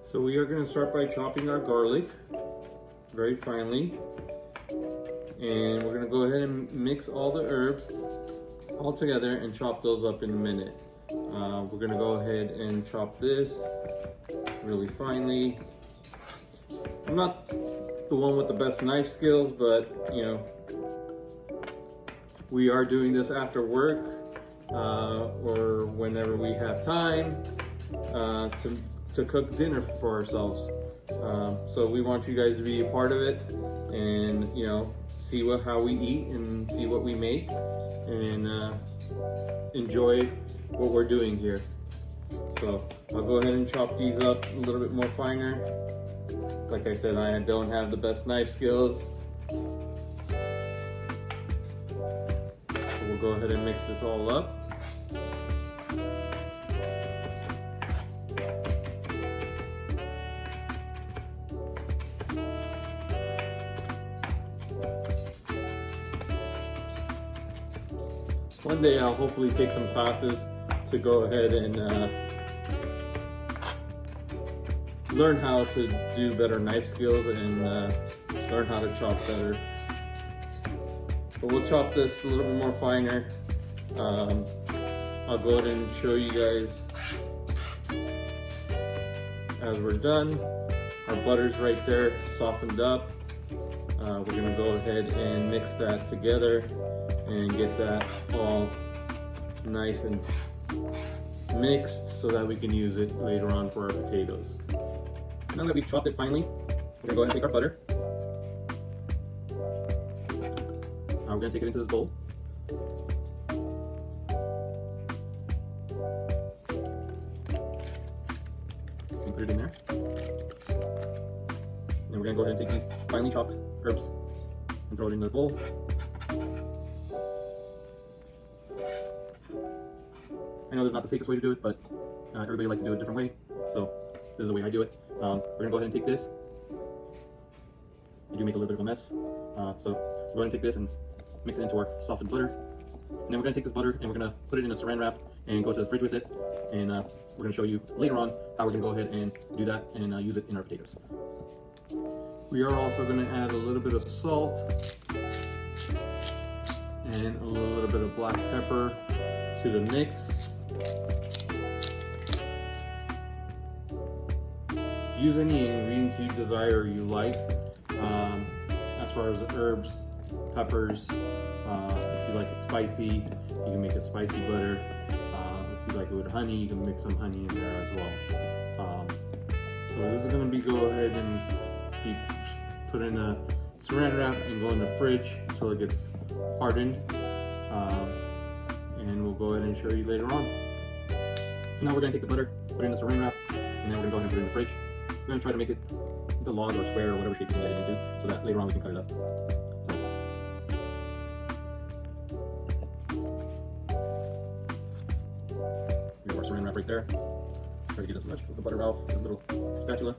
So we are going to start by chopping our garlic very finely, and we're going to go ahead and mix all the herbs all together and chop those up in a minute. We're going to go ahead and chop this really finely. I'm not the one with the best knife skills, but you know, we are doing this after work or whenever we have time to cook dinner for ourselves. So we want you guys to be a part of it, and you know, see how we eat and see what we make, and enjoy what we're doing here. So I'll go ahead and chop these up a little bit more finer. Like I said, I don't have the best knife skills. So we'll go ahead and mix this all up. One day I'll hopefully take some classes to go ahead and learn how to do better knife skills and learn how to chop better. But we'll chop this a little bit more finer. I'll go ahead and show you guys as we're done. Our butter's right there, softened up. We're gonna go ahead and mix that together and get that all nice and mixed so that we can use it later on for our potatoes. Now that we've chopped it finely, we're gonna go ahead and take our butter. Now we're gonna take it into this bowl. And put it in there. And we're gonna go ahead and take these finely chopped herbs and throw it in the bowl. I know this is not the safest way to do it, but everybody likes to do it a different way, so this is the way I do it. We're gonna go ahead and take this. I do make a little bit of a mess, so we're going to take this and mix it into our softened butter. And then we're gonna take this butter and we're gonna put it in a saran wrap and go to the fridge with it. And we're gonna show you later on how we're gonna go ahead and do that and use it in our potatoes. We are also gonna add a little bit of salt and a little bit of black pepper to the mix. Use any ingredients you desire or you like, as far as the herbs, peppers. If you like it spicy, you can make a spicy butter. If you like it with honey, you can mix some honey in there as well. So this is going to go ahead and be put in a saran wrap and go in the fridge until it gets hardened. And we'll go ahead and show you later on. So now we're going to take the butter, put it in the saran wrap, and then we're going to go ahead and put it in the fridge. We're going to try to make it into a log or square or whatever shape you can get it into, so that later on we can cut it up. So. We have our saran wrap right there. Try to get as much of the butter off with a little spatula.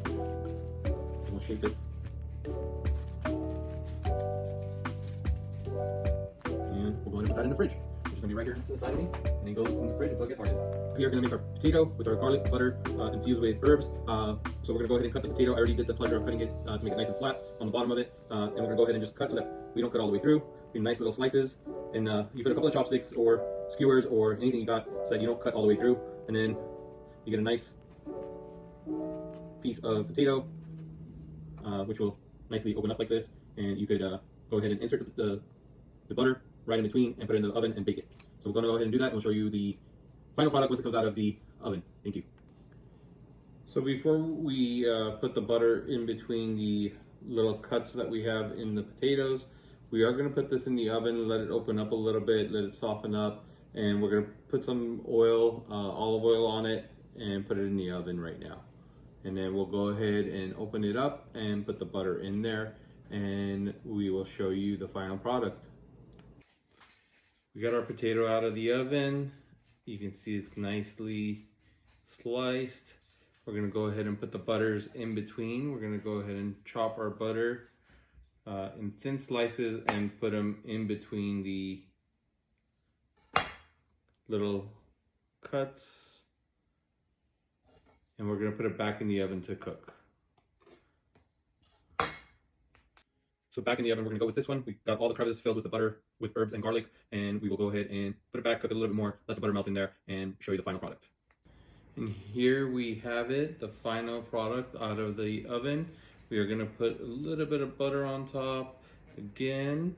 And we'll shape it. And we'll go ahead and put that in the fridge. It's going to be right here to the side of me, and it goes in the fridge until it gets hardened. We are going to make our potato with our garlic, butter, infused with herbs. So we're going to go ahead and cut the potato. I already did the pleasure of cutting it to make it nice and flat on the bottom of it. And we're going to go ahead and just cut so that we don't cut all the way through. We nice little slices. And you put a couple of chopsticks or skewers or anything you got so that you don't cut all the way through. And then you get a nice piece of potato, which will nicely open up like this. And you could go ahead and insert the butter right in between and put it in the oven and bake it. So we're going to go ahead and do that, and we'll show you the final product once it comes out of the oven. Thank you. So before we put the butter in between the little cuts that we have in the potatoes, we are going to put this in the oven, let it open up a little bit, let it soften up, and we're going to put some oil, olive oil on it, and put it in the oven right now. And then we'll go ahead and open it up and put the butter in there, and we will show you the final product. We got our potato out of the oven. You can see it's nicely sliced. We're gonna go ahead and put the butters in between. We're gonna go ahead and chop our butter in thin slices and put them in between the little cuts and we're gonna put it back in the oven to cook. So back in the oven, we're gonna go with this one. We got all the crevices filled with the butter, with herbs and garlic, and we will go ahead and put it back, cook it a little bit more, let the butter melt in there, and show you the final product. And here we have it, the final product out of the oven. We are gonna put a little bit of butter on top again,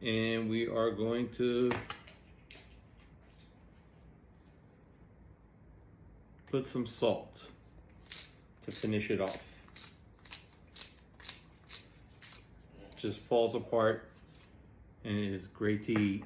and we are going to put some salt to finish it off. Just falls apart and it is great to eat.